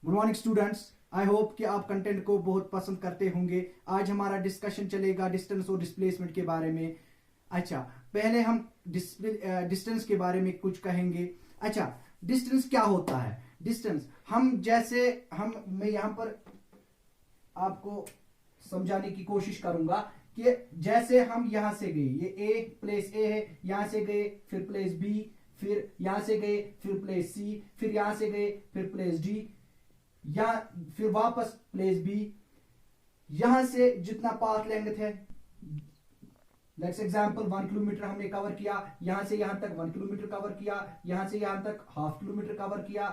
Good morning students. I hope कि आप content को बहुत पसंद करते होंगे। आज हमारा डिस्कशन चलेगा डिस्टेंस और डिस्प्लेसमेंट के बारे में। अच्छा, पहले हम डिस्टेंस के बारे में कुछ कहेंगे। अच्छा, डिस्टेंस क्या होता है? डिस्टेंस मैं यहां पर आपको समझाने की कोशिश करूंगा कि जैसे हम यहां से गए, ये प्लेस ए है, यहां से गए फिर प्लेस बी, फिर यहां से गए फिर प्लेस सी, फिर यहां से गए फिर प्लेस डी, या फिर वापस प्लेस बी। यहां से जितना पाथ लेंथ है, लेट्स एग्जांपल 1 किलोमीटर हमने कवर किया, यहां से यहां तक 1 किलोमीटर कवर किया, यहां से यहां तक हाफ किलोमीटर कवर किया,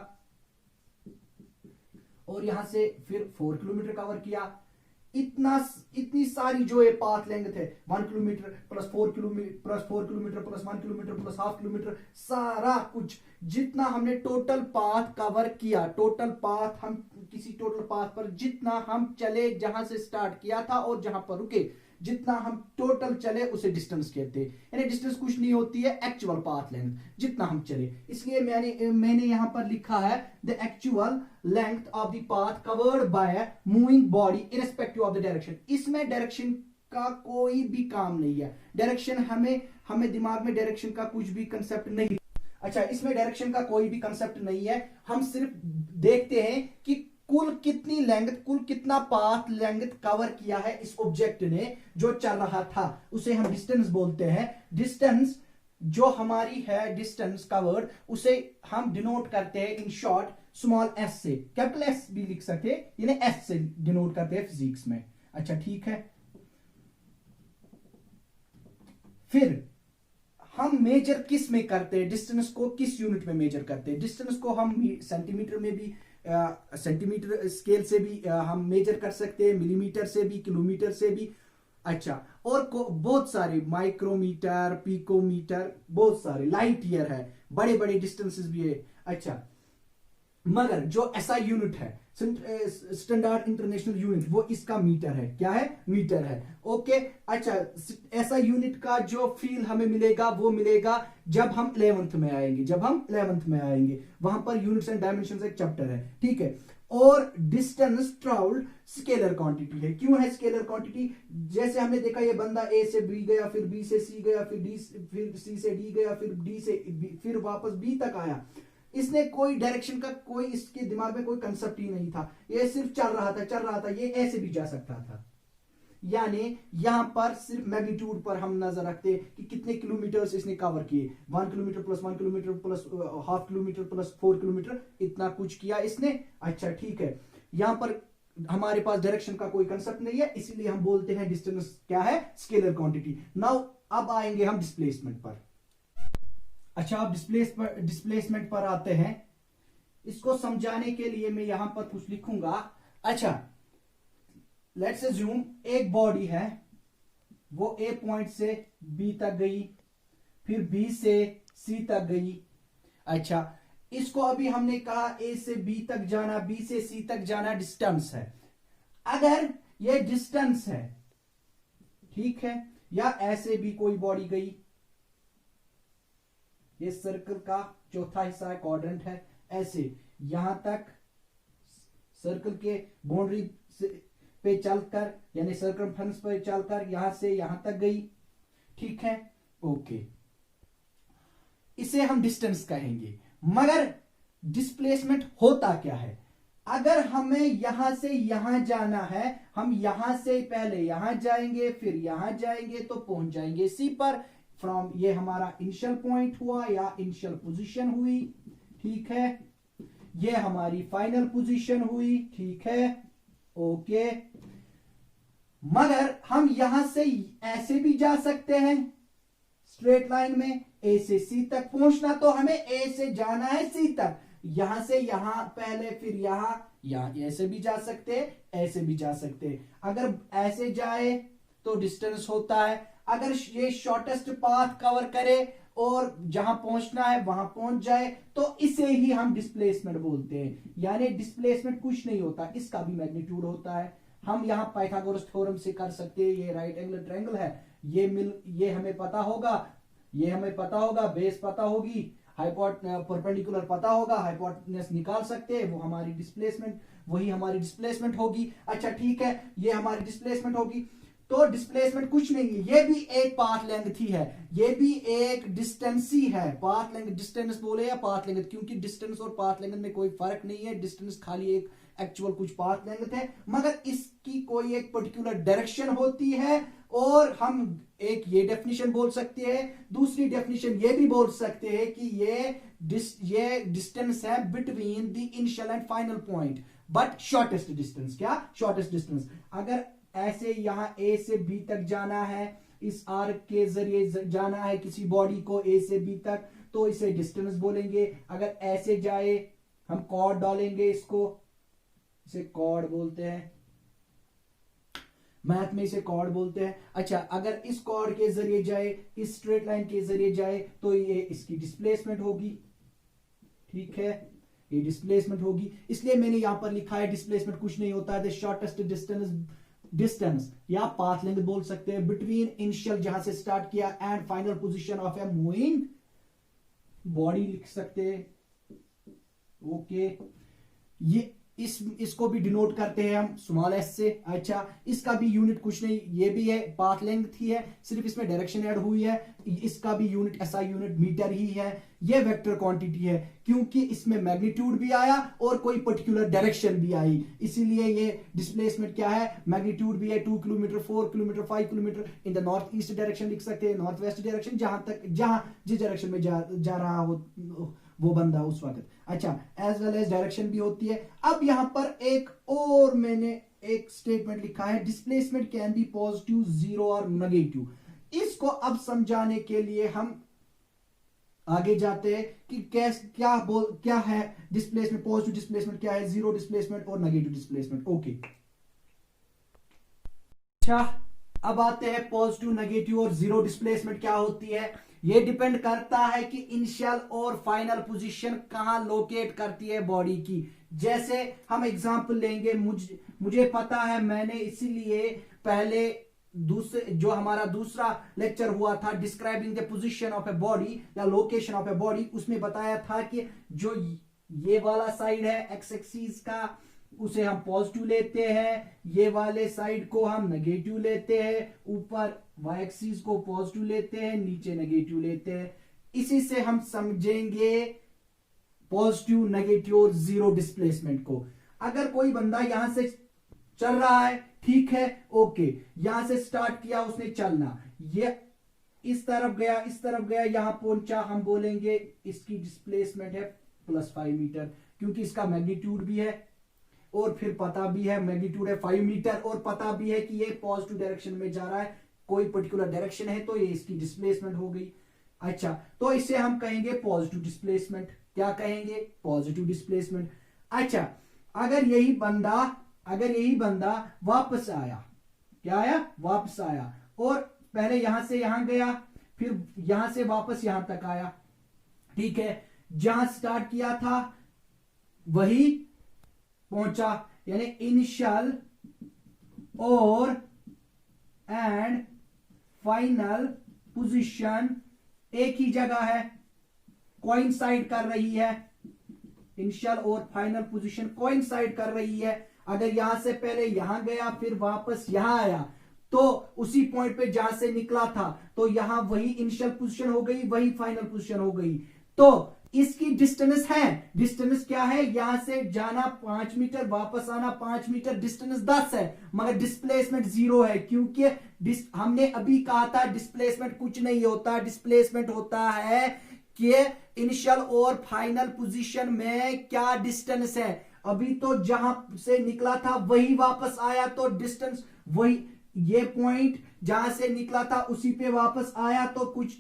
और यहां से फिर 4 किलोमीटर कवर किया। इतनी सारी जो है पाथ लेंथ है, 1 kilometre plus 4 kilometre plus 1 kilometre plus half kilometre, सारा कुछ जितना हमने टोटल पाथ कवर किया, टोटल पाथ हम किसी टोटल पाथ पर जितना हम चले, जहां से स्टार्ट किया था और जहां पर रुके, जितना हम टोटल चले उसे डिस्टेंस कहते हैं। यानी डिस्टेंस कुछ नहीं होती है, एक्चुअल पाथ लेंथ जितना हम चले। इसलिए मैंने यहां पर लिखा है the actual length of the path covered by moving body irrespective of the direction. इसमें डायरेक्शन का कोई भी काम नहीं है। डायरेक्शन हमें दिमाग में डायरेक्शन का कुछ भी कंसेप्ट नहीं। अच्छा, इसमें डायरेक्शन का कोई भी कंसेप्ट नहीं है। हम सिर्फ देखते हैं कि कुल कितना पाथ लेंथ कवर किया है इस ऑब्जेक्ट ने जो चल रहा था, उसे हम डिस्टेंस बोलते हैं। डिस्टेंस जो हमारी है, डिस्टेंस कवर्ड, उसे हम डिनोट करते हैं इन शॉर्ट स्मॉल एस से। कैपिटल एस भी लिख सकते हैं, यानी एस से डिनोट करते हैं फिजिक्स में। अच्छा, ठीक है। फिर हम मेजर किस में करते हैं? डिस्टेंस को किस यूनिट में मेजर करते हैं? डिस्टेंस को हम सेंटीमीटर में भी, सेंटीमीटर स्केल से भी हम मेजर कर सकते हैं, मिलीमीटर से भी, किलोमीटर से भी। अच्छा, और बहुत सारे माइक्रोमीटर, पिकोमीटर, बहुत सारे, लाइट ईयर है, बड़े बड़े डिस्टेंसेस भी है। अच्छा, मगर जो ऐसा यूनिट है, स्टैंडर्ड इंटरनेशनल यूनिट, वो इसका मीटर है। क्या है? मीटर है। ओके। अच्छा, ऐसा यूनिट का जो फील हमें मिलेगा वो मिलेगा जब हम 11th में आएंगे। वहां पर यूनिट्स एंड डायमेंशंस एक चैप्टर है, ठीक है। और डिस्टेंस ट्रैवल्ड स्केलर क्वांटिटी है। क्यों है स्केलर क्वांटिटी? जैसे हमने देखा, ये बंदा ए से बी गया, फिर बी से सी गया, फिर सी से डी गया, फिर डी से फिर वापस बी तक आया। इसने कोई डायरेक्शन का कोई इसके दिमाग में कोई कंसेप्ट ही नहीं था। ये सिर्फ चल रहा था। ये ऐसे भी जा सकता था। यानी यहां पर सिर्फ मैग्नीट्यूड पर हम नजर रखते हैं कि कितने किलोमीटर्स इसने कवर किए। 1 kilometre plus 1 kilometre plus half kilometre plus 4 kilometre, इतना कुछ किया इसने। अच्छा, ठीक है। यहां पर हमारे पास डायरेक्शन का कोई कंसेप्ट नहीं है, इसीलिए हम बोलते हैं डिस्टेंस क्या है? Scalar quantity. नाउ अब आएंगे हम डिस्प्लेसमेंट पर। अच्छा, अब डिस्प्लेसमेंट पर आते हैं। इसको समझाने के लिए मैं यहां पर कुछ लिखूंगा। अच्छा, लेट्स अज्यूम एक बॉडी है, वो ए पॉइंट से बी तक गई, फिर बी से सी तक गई। अच्छा, इसको अभी हमने कहा ए से बी तक जाना, बी से सी तक जाना डिस्टेंस है। अगर ये डिस्टेंस है, ठीक है, या ऐसे भी कोई बॉडी गई, ये सर्कल का चौथा हिस्सा है, क्वाड्रेंट है, ऐसे यहां तक सर्कल के बाउंड्री पे चलकर, यानी सर्कमफ्रेंस पे चलकर यहां से यहां तक गई, ठीक है। ओके, इसे हम डिस्टेंस कहेंगे। मगर डिस्प्लेसमेंट होता क्या है? अगर हमें यहां से यहां जाना है, हम यहां से पहले यहां जाएंगे, फिर यहां जाएंगे, तो पहुंच जाएंगे सी पर। फ्रॉम ये हमारा इनिशियल पॉइंट हुआ या इनिशियल पोजीशन हुई, ठीक है। ये हमारी फाइनल पोजीशन हुई, ठीक है। ओके, मगर हम यहां से ऐसे भी जा सकते हैं स्ट्रेट लाइन में, ए से सी तक पहुंचना, तो हमें ए से जाना है सी तक। यहां से यहां पहले, फिर यहां ऐसे भी जा सकते हैं, ऐसे भी जा सकते हैं। अगर ऐसे जाए तो डिस्टेंस होता है। अगर ये शॉर्टेस्ट पाथ कवर करे और जहां पहुंचना है वहां पहुंच जाए, तो इसे ही हम डिस्प्लेसमेंट बोलते हैं। यानी डिस्प्लेसमेंट कुछ नहीं होता, इसका भी मैग्नीट्यूड होता है। हम यहां पाइथागोरस थ्योरम से कर सकते हैं। ये राइट एंगल ट्रायंगल है, ये हमें पता होगा, बेस पता होगी। परपेंडिकुलर पता होगा, हाइपोटेन्यूस निकाल सकते हैं, वो हमारी डिस्प्लेसमेंट, वही हमारी डिस्प्लेसमेंट होगी। अच्छा ठीक है, ये हमारी डिस्प्लेसमेंट होगी। तो डिस्प्लेसमेंट कुछ नहीं है, ये भी एक पाथ लेंथ ही है, ये भी एक डिस्टेंस ही है। पाथ लेंथ डिस्टेंस बोले या पाथ लेंथ, क्योंकि डिस्टेंस और पाथ लेंथ में कोई फर्क नहीं है। डिस्टेंस खाली एक एक्चुअल कुछ पाथ लेंथ है, मगर इसकी कोई एक पर्टिकुलर डायरेक्शन होती है। और हम एक ये डेफिनेशन बोल सकते हैं, दूसरी डेफिनेशन ये भी बोल सकते हैं कि ये डिस्टेंस है between the initial and final point, but shortest distance. क्या शॉर्टेस्ट डिस्टेंस? अगर ऐसे यहां ए से बी तक जाना है, इस आर्क के जरिए जाना है किसी बॉडी को ए से बी तक, तो इसे डिस्टेंस बोलेंगे। अगर ऐसे जाए, हम कॉर्ड डालेंगे, इसको इसे कॉर्ड बोलते हैं, मैथ में इसे कॉर्ड बोलते हैं। अच्छा, अगर इस कॉर्ड के जरिए जाए, इस स्ट्रेट लाइन के जरिए जाए, तो ये इसकी डिस्प्लेसमेंट होगी। ठीक है, ये डिस्प्लेसमेंट होगी। इसलिए मैंने यहां पर लिखा है डिस्प्लेसमेंट कुछ नहीं होता है, द शॉर्टेस्ट डिस्टेंस या पाथ लेंथ बोल सकते हैं बिटवीन इनिशियल जहां से स्टार्ट किया and final position of a moving body लिख सकते हैं। ओके, ये इसको भी डिनोट करते हैं हम स्मॉल एस से। अच्छा, इसका भी यूनिट कुछ नहीं, ये भी है पाथ लेंथ ही है, सिर्फ इसमें डायरेक्शन ऐड हुई है। इसका भी यूनिट एसआई यूनिट मीटर ही है। ये वेक्टर क्वांटिटी है क्योंकि इसमें मैग्नीट्यूड भी आया और कोई पर्टिकुलर डायरेक्शन भी आई, इसीलिए ये डिस्प्लेसमेंट क्या है, मैग्नीट्यूड भी है 2 kilometre, 4 kilometre, 5 kilometre. In the north east direction लिख सकते हैं, नॉर्थ वेस्ट डायरेक्शन, जहां जिस डायरेक्शन में जा रहा हो वो बंदा उस वक्त। अच्छा, एज वेल एज डायरेक्शन भी होती है। अब यहां पर एक और मैंने एक स्टेटमेंट लिखा है, displacement can be positive, zero और नेगेटिव। इसको अब समझाने के लिए हम आगे जाते हैं कि क्या है डिस्प्लेसमेंट, पॉजिटिव डिस्प्लेसमेंट क्या है, जीरो डिस्प्लेसमेंट और नेगेटिव डिस्प्लेसमेंट। ओके, अच्छा अब आते हैं पॉजिटिव, नेगेटिव और जीरो डिस्प्लेसमेंट क्या होती है। ये डिपेंड करता है कि इनिशियल और फाइनल पोजीशन कहां लोकेट करती है बॉडी की। जैसे हम एग्जांपल लेंगे, मुझे पता है, मैंने इसीलिए पहले जो हमारा दूसरा लेक्चर हुआ था describing the position of a body या लोकेशन ऑफ ए बॉडी, उसमें बताया था कि जो ये वाला साइड है एक्स एक्सिस का, उसे हम पॉजिटिव लेते हैं, ये वाले साइड को हम नेगेटिव लेते हैं, ऊपर वाई एक्सिस को पॉजिटिव लेते हैं, नीचे नेगेटिव लेते हैं। इसी से हम समझेंगे पॉजिटिव, नेगेटिव और जीरो डिस्प्लेसमेंट को। अगर कोई बंदा यहां से चल रहा है, ठीक है, ओके, यहां से स्टार्ट किया उसने चलना, ये इस तरफ गया, इस तरफ गया, यहां पहुंचा, हम बोलेंगे इसकी डिस्प्लेसमेंट है +5 मीटर, क्योंकि इसका मैग्नीट्यूड भी है और फिर पता भी है मैग्नीट्यूड है 5 मीटर, और पता भी है कि ये पॉजिटिव डायरेक्शन में जा रहा है, कोई पर्टिकुलर डायरेक्शन है, तो ये इसकी डिस्प्लेसमेंट हो गई। अच्छा, तो इसे हम कहेंगे पॉजिटिव डिस्प्लेसमेंट। क्या कहेंगे? Positive displacement. अच्छा, अगर यही बंदा वापस आया, क्या आया? वापस आया, और पहले यहां से यहां गया, फिर यहां से वापस यहां तक आया, ठीक है, जहां स्टार्ट किया था वही पहुंचा, यानी इनिशियल और एंड फाइनल पोजीशन एक ही जगह है, कोइंसाइड कर रही है, इनिशियल और फाइनल पोजीशन कोइंसाइड कर रही है। अगर यहां से पहले यहां गया फिर वापस यहां आया, तो उसी पॉइंट पे जहां से निकला था, तो यहां वही इनिशियल पोजीशन हो गई, वही फाइनल पोजीशन हो गई। तो इसकी डिस्टेंस है, डिस्टेंस क्या है? यहां से जाना 5 मीटर, वापस आना 5 मीटर, डिस्टेंस 10 है, मगर डिस्प्लेसमेंट 0 है, क्योंकि हमने अभी कहा था डिस्प्लेसमेंट कुछ नहीं होता, डिस्प्लेसमेंट होता है कि इनिशियल और फाइनल पोजीशन में क्या डिस्टेंस है। अभी तो जहां से निकला था वही वापस आया, तो डिस्टेंस वही, ये पॉइंट जहां से निकला था उसी पे वापस आया, तो कुछ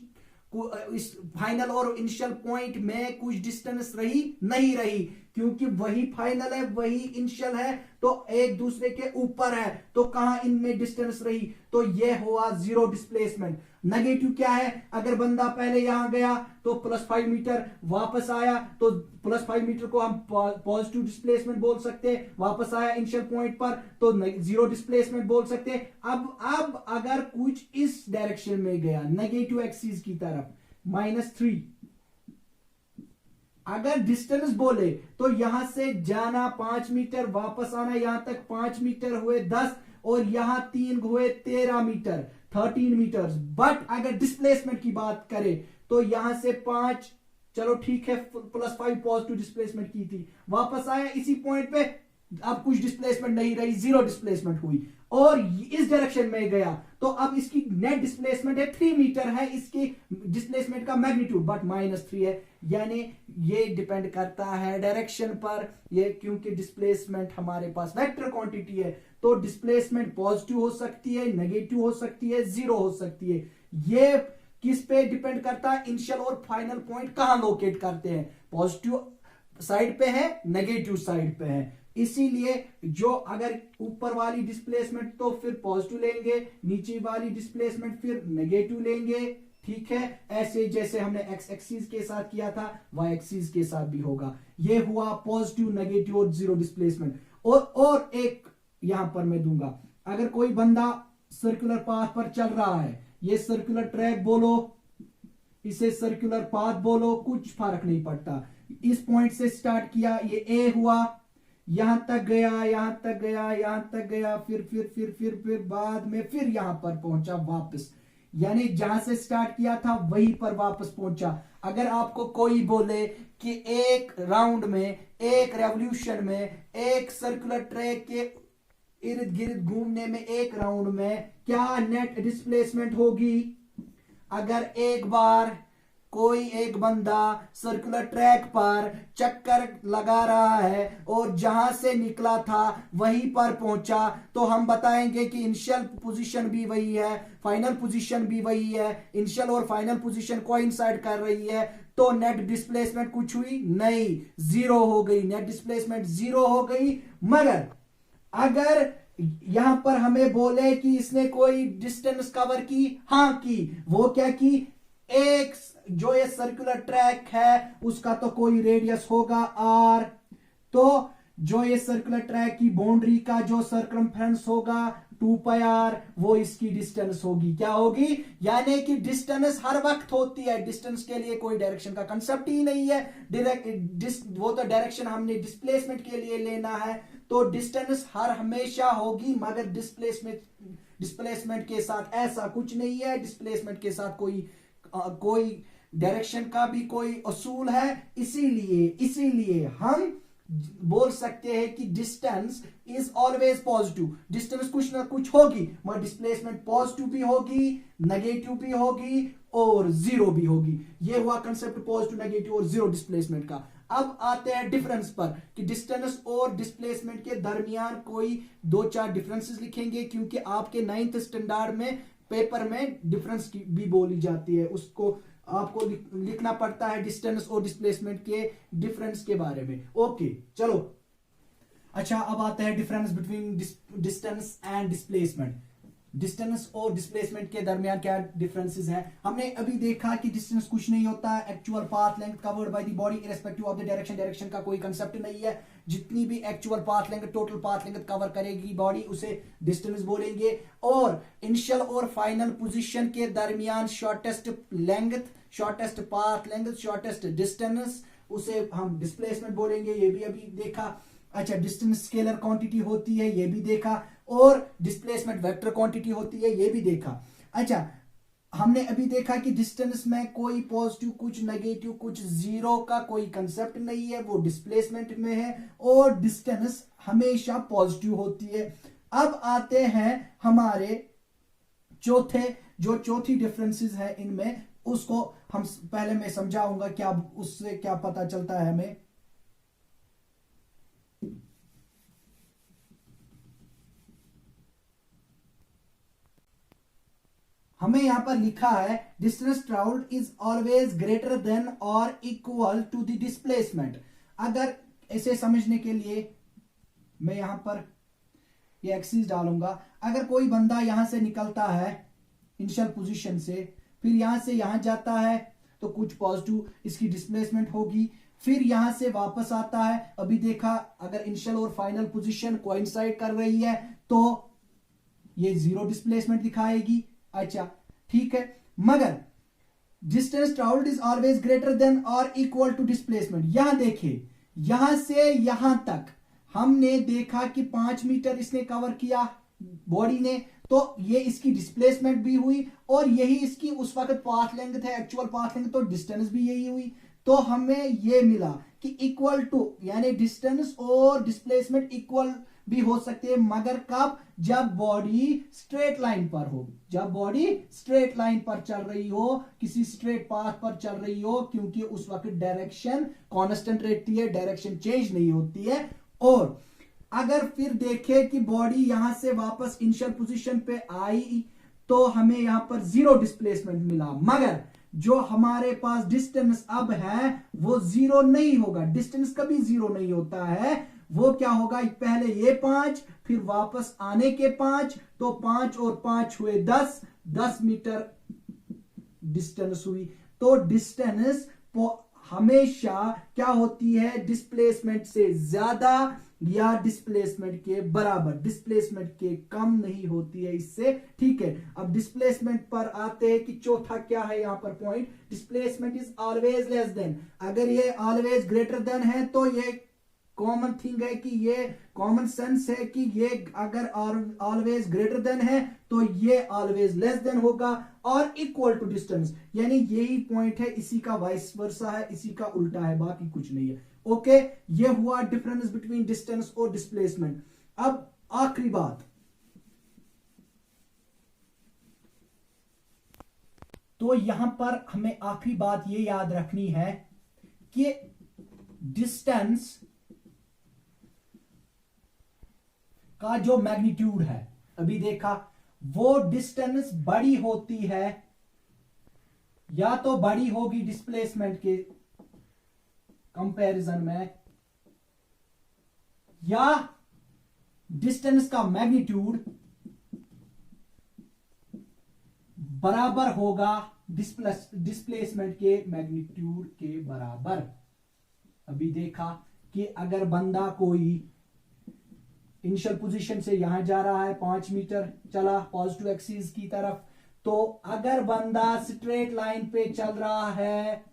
इस फाइनल और इनिशियल पॉइंट में कुछ डिस्टेंस रही नहीं रही, क्योंकि वही फाइनल है वही इनिशियल है, तो एक दूसरे के ऊपर है, तो कहां इनमें डिस्टेंस रही? तो ये हुआ जीरो डिस्प्लेसमेंट। नेगेटिव क्या है? अगर बंदा पहले यहां गया तो +5 मीटर, वापस आया तो +5 मीटर को हम पॉजिटिव डिस्प्लेसमेंट बोल सकते हैं, वापस आया इनिशियल पॉइंट पर तो जीरो डिस्प्लेसमेंट बोल सकते हैं। अब अगर कुछ इस डायरेक्शन में गया, नेगेटिव एक्सिस की तरफ, -3, अगर डिस्टेंस बोले तो यहां से जाना 5 मीटर, वापस आना यहां तक 5 मीटर हुए 10, और यहां 3 हुए 13 मीटर, 13 मीटर। बट अगर डिस्प्लेसमेंट की बात करें तो यहां से 5, चलो ठीक है, +5 पॉजिटिव डिस्प्लेसमेंट की थी, वापस आया इसी पॉइंट पे, अब कुछ डिस्प्लेसमेंट नहीं रही, 0 डिस्प्लेसमेंट हुई, और इस डायरेक्शन में गया, तो अब इसकी नेट डिस्प्लेसमेंट है 3 मीटर है, इसकी डिस्प्लेसमेंट का मैग्नीट्यूड, बट -3 है। यानी ये डिपेंड करता है डायरेक्शन पर, ये क्योंकि डिस्प्लेसमेंट हमारे पास वेक्टर क्वांटिटी है, तो डिस्प्लेसमेंट पॉजिटिव हो सकती है, नेगेटिव हो सकती है, 0 हो सकती है। ये किस पे डिपेंड करता है, इनिशियल और फाइनल पॉइंट कहां लोकेट करते हैं, पॉजिटिव साइड पे है, नेगेटिव साइड पे है। इसीलिए जो अगर ऊपर वाली डिस्प्लेसमेंट तो फिर पॉजिटिव लेंगे, नीचे वाली डिस्प्लेसमेंट फिर नेगेटिव लेंगे, ठीक है। ऐसे जैसे हमने एक्स एक्सिस के साथ किया था, वाई एक्सिस के साथ भी होगा। ये हुआ पॉजिटिव, नेगेटिव और 0 डिस्प्लेसमेंट। और एक यहां पर मैं दूंगा, अगर कोई बंदा सर्कुलर पाथ पर चल रहा है, ये सर्कुलर ट्रैक बोलो, इसे सर्कुलर पाथ बोलो, कुछ फर्क नहीं पड़ता। इस पॉइंट से स्टार्ट किया, ये ए हुआ, यहां तक गया, यहां तक गया, यहां तक गया, फिर बाद में फिर यहां पर पहुंचा वापस, यानी जहां से स्टार्ट किया था वहीं पर वापस पहुंचा। अगर आपको कोई बोले कि एक राउंड में, एक रेवोल्यूशन में, एक सर्कुलर ट्रैक के इर्द गिर्द घूमने में, एक राउंड में क्या नेट डिस्प्लेसमेंट होगी, अगर एक बार कोई एक बंदा सर्कुलर ट्रैक पर चक्कर लगा रहा है और जहां से निकला था वहीं पर पहुंचा, तो हम बताएंगे कि इनिशियल पोजीशन भी वही है, फाइनल पोजीशन भी वही है, इनिशियल और फाइनल पोजीशन कोइंसाइड कर रही है, तो नेट डिस्प्लेसमेंट कुछ हुई नहीं, 0 हो गई, नेट डिस्प्लेसमेंट 0 हो गई। मगर अगर यहां पर हमें बोले कि इसने कोई डिस्टेंस कवर की, हां की, वो क्या की, एक जो ये सर्कुलर ट्रैक है उसका तो कोई रेडियस होगा r, तो जो ये सर्कुलर ट्रैक की बाउंड्री का जो सर्कमफ्रेंस होगा 2πr, वो इसकी डिस्टेंस होगी, क्या होगी, यानी कि डिस्टेंस हर वक्त होती है, डिस्टेंस के लिए कोई डायरेक्शन का कंसेप्ट ही नहीं है, वो तो डायरेक्शन हमने डिस्प्लेसमेंट के लिए लेना है, तो डिस्टेंस हर हमेशा होगी। मगर डिस्प्लेसमेंट के साथ ऐसा कुछ नहीं है, डिस्प्लेसमेंट के साथ कोई डायरेक्शन का भी कोई असूल है। इसीलिए हम बोल सकते हैं कि distance is always positive, distance कुछ ना कुछ होगी, मगर डिस्प्लेसमेंट पॉजिटिव भी होगी, नेगेटिव भी होगी और 0 भी होगी। ये हुआ कंसेप्ट पॉजिटिव, नेगेटिव और 0 डिस्प्लेसमेंट का। अब आते हैं डिफरेंस पर कि डिस्टेंस और डिस्प्लेसमेंट के दरमियान कोई 2-4 डिफरेंसेस लिखेंगे, क्योंकि आपके 9th स्टैंडर्ड में पेपर में डिफरेंस भी बोली जाती है, उसको आपको लिखना पड़ता है डिस्टेंस और डिस्प्लेसमेंट के डिफरेंस के बारे में। ओके चलो, अच्छा अब आता है difference between distance and displacement. Distance और डिस्प्लेसमेंट के दरमियान क्या डिफरेंसेस हैं। हमने अभी देखा कि डिस्टेंस कुछ नहीं होता, actual path length covered by the body irrespective of the direction, direction का कोई कंसेप्ट नहीं है, जितनी भी actual path length, total path length cover करेगी बॉडी उसे डिस्टेंस बोलेंगे। और इनिशियल और फाइनल पोजीशन के दरमियान shortest length, shortest path length, shortest distance, उसे हम डिस्प्लेसमेंट बोलेंगे, ये भी अभी देखा। अच्छा, डिस्टेंस स्केलर क्वांटिटी होती है, ये भी देखा, और डिस्प्लेसमेंट वेक्टर क्वांटिटी होती है, ये भी देखा। अच्छा, हमने अभी देखा कि डिस्टेंस में कोई पॉजिटिव, कुछ नेगेटिव, कुछ 0 का कोई कंसेप्ट नहीं है, वो डिस्प्लेसमेंट में है, और डिस्टेंस हमेशा पॉजिटिव होती है। अब आते हैं हमारे चौथी डिफरेंसेस है इनमें, उसको हम पहले मैं समझाऊंगा क्या, उससे क्या पता चलता है हमें। हमें यहां पर लिखा है distance travelled is always greater than और इक्वल टू द डिस्प्लेसमेंट। अगर इसे समझने के लिए मैं यहां पर ये एक्सिस डालूंगा, अगर कोई बंदा यहां से निकलता है इनिशियल पोजीशन से, फिर यहां से यहां जाता है, तो कुछ पॉजिटिव इसकी डिस्प्लेसमेंट होगी, फिर यहां से वापस आता है, अभी देखा अगर इनिशियल और फाइनल पोजीशन कोइंसाइड कर रही है तो ये 0 डिस्प्लेसमेंट दिखाएगी। अच्छा ठीक है, मगर distance travelled is always greater than और इक्वल टू डिस्प्लेसमेंट। यहां देखिए, यहां से यहां तक हमने देखा कि 5 मीटर इसने कवर किया बॉडी ने, तो ये इसकी डिस्प्लेसमेंट भी हुई और यही इसकी उस वक्त पाथ लेंथ है, एक्चुअल पाथ लेंथ, तो डिस्टेंस भी यही हुई। तो हमें ये मिला कि इक्वल टू, यानी डिस्टेंस और डिस्प्लेसमेंट इक्वल भी हो सकते हैं, मगर कब? जब बॉडी स्ट्रेट लाइन पर हो, जब बॉडी स्ट्रेट लाइन पर चल रही हो, किसी स्ट्रेट पाथ पर चल रही हो, क्योंकि उस वक्त डायरेक्शन कांस्टेंट रहती है, डायरेक्शन चेंज नहीं होती है। और अगर फिर देखें कि बॉडी यहां से वापस इनिशियल पोजीशन पे आई तो हमें यहां पर जीरो डिस्प्लेसमेंट मिला, मगर जो हमारे पास डिस्टेंस अब है वो जीरो नहीं होगा। डिस्टेंस कभी जीरो नहीं होता है, वो क्या होगा? पहले ये 5, फिर वापस आने के 5, तो 5 और 5 हुए 10 मीटर डिस्टेंस हुई। तो डिस्टेंस हमेशा क्या होती है? डिस्प्लेसमेंट से ज्यादा या डिस्प्लेसमेंट के बराबर, डिस्प्लेसमेंट के कम नहीं होती है इससे। ठीक है, अब डिस्प्लेसमेंट पर आते हैं कि चौथा क्या है यहां पर point, displacement is always less than. अगर ये ऑलवेज ग्रेटर देन है तो ये कॉमन थिंग है कि ये कॉमन सेंस है कि ये अगर ऑलवेज ग्रेटर देन है तो ये ऑलवेज लेस देन होगा, और इक्वल टू डिस्टेंस, यानी यही पॉइंट है, इसी का वाइस वर्सा है, इसी का उल्टा है, बाकी कुछ नहीं है। ओके, ये हुआ डिफरेंस बिटवीन डिस्टेंस और डिस्प्लेसमेंट। अब आखिरी बात, तो यहां पर हमें आखिरी बात ये याद रखनी है कि डिस्टेंस का जो मैग्नीट्यूड है, अभी देखा, वो डिस्टेंस बड़ी होती है, या तो बड़ी होगी डिस्प्लेसमेंट के कंपैरिजन में, या डिस्टेंस का मैग्नीट्यूड बराबर होगा डिस्प्लेसमेंट के मैग्नीट्यूड के बराबर। अभी देखा कि अगर बंदा कोई इनिशियल पोजीशन से यहां जा रहा है, 5 मीटर चला पॉजिटिव एक्सिस की तरफ, तो अगर बंदा स्ट्रेट लाइन पे चल रहा है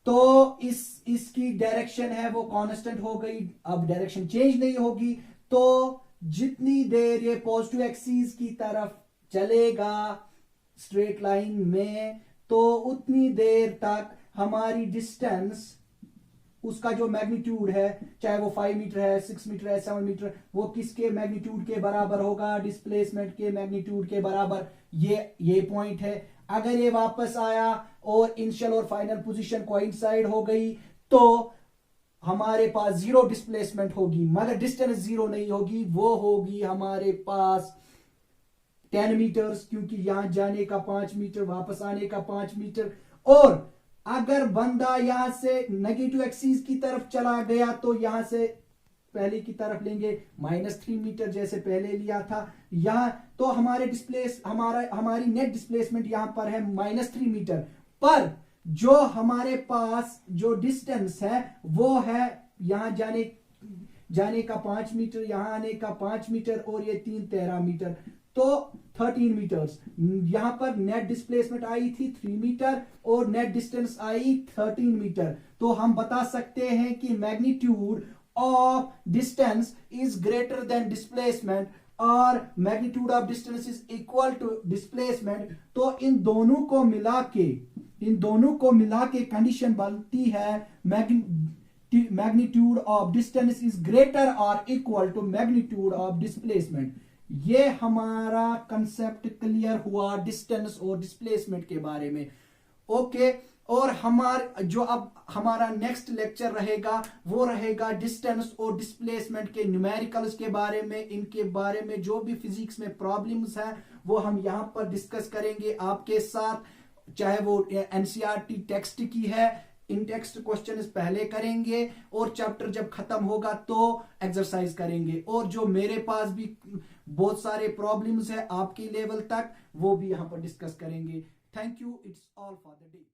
तो इसकी डायरेक्शन है वो कांस्टेंट हो गई, अब डायरेक्शन चेंज नहीं होगी। तो जितनी देर ये पॉजिटिव एक्सिस की तरफ चलेगा स्ट्रेट लाइन में, तो उतनी देर तक हमारी डिस्टेंस, उसका जो मैग्नीट्यूड है, चाहे वो 5 मीटर है, 6 मीटर है, 7 मीटर, वो किसके मैग्नीट्यूड के बराबर होगा? डिस्प्लेसमेंट के मैग्नीट्यूड के बराबर। ये पॉइंट है। अगर ये वापस आया और इनिशियल और फाइनल पोजीशन कोइंसाइड हो गई तो हमारे पास जीरो डिस्प्लेसमेंट होगी, मगर डिस्टेंस जीरो नहीं होगी, वो होगी हमारे पास 10 मीटर्स, क्योंकि यहां जाने का 5 मीटर, वापस आने का 5 मीटर। और अगर बंदा यहां से नेगेटिव एक्सिस की तरफ चला गया तो यहां से पहले की तरफ लेंगे -3 मीटर जैसे पहले लिया था, यहां तो हमारी नेट डिस्प्लेसमेंट यहां पर है -3 मीटर, पर जो हमारे पास जो डिस्टेंस है वो है यहां जाने का 5 मीटर, यहां आने का 5 मीटर, और ये 13 मीटर, तो 13 मीटर्स। यहां पर नेट डिस्प्लेसमेंट आई थी 3 मीटर और नेट डिस्टेंस आई 13 मीटर। तो हम बता सकते हैं कि magnitude of distance is greater than displacement और magnitude of distance is equal to displacement. तो इन दोनों को मिला के कंडीशन बनती है magnitude of distance is greater और equal to magnitude of displacement. ये हमारा कंसेप्ट क्लियर हुआ डिस्टेंस और डिस्प्लेसमेंट के बारे में। ओके, और हमारा नेक्स्ट लेक्चर रहेगा वो रहेगा डिस्टेंस और डिस्प्लेसमेंट के न्यूमेरिकल्स के बारे में। इनके बारे में जो भी फिजिक्स में प्रॉब्लम्स हैं वो हम यहां पर डिस्कस करेंगे आपके साथ, चाहे वो एनसीईआरटी टेक्स्ट की है, इन टेक्स्ट क्वेश्चन पहले करेंगे और चैप्टर जब खत्म होगा तो एक्सरसाइज करेंगे, और जो मेरे पास भी बहुत सारे प्रॉब्लम्स है आपके लेवल तक वो भी यहां पर डिस्कस करेंगे। Thank you, it's all for the day.